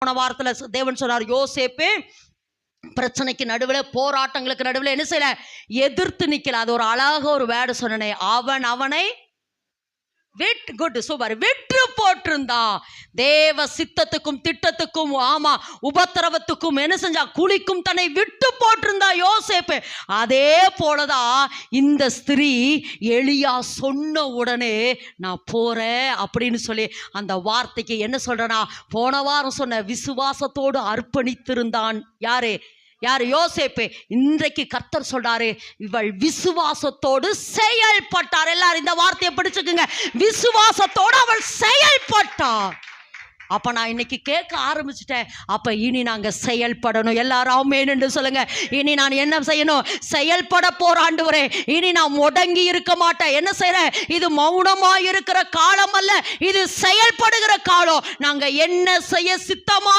போன வாரத்தில் தேவன் சொன்னார், யோசேப்பு பிரச்சனைக்கு நடுவில், போராட்டங்களுக்கு நடுவில் என்ன செய்யல, எதிர்த்து நிக்கல. அது ஒரு அழகாக ஒரு வேர்டு சொன்னனே, அவனை விற்று போட்டிருந்தா. தேவ சித்தத்துக்கும் திட்டத்துக்கும், ஆமா, உபத்திரவத்துக்கும் என்ன செஞ்சா, குழிக்கும் தன்னை விட்டு போட்டிருந்தா யோசேப்பு. அதே போலதான் இந்த ஸ்திரீ எலியா சொன்ன உடனே நான் போறேன் அப்படின்னு சொல்லி அந்த வார்த்தைக்கு என்ன சொல்றேன்னா, போன வாரம் சொன்ன விசுவாசத்தோடு அர்ப்பணித்திருந்தான். யாரு யோசேப்பு. இன்றைக்கு கர்த்தர் சொல்றாரு, இவள் விசுவாசத்தோடு செயல்பட்டார். எல்லாரும் இந்த வார்த்தையை பிடிச்சுக்குங்க, விசுவாசத்தோடு அவள் செயல்பட்டார். அப்ப நான் இன்னைக்கு கேட்க ஆரம்பிச்சுட்டேன், அப்ப இனி நாங்க செயல்படணும். எல்லாரும் ஆமென் என்று சொல்லுங்க. இனி நான் என்ன செய்யணும்? செயல்பட போராண்டவரே. இனி நான் முடங்கி இருக்க மாட்டேன். என்ன செய்யறேன்? இது மௌனமா இருக்கிற காலம் அல்ல, இது செயல்படுகிற காலம். நாங்க என்ன செய்ய சித்தமா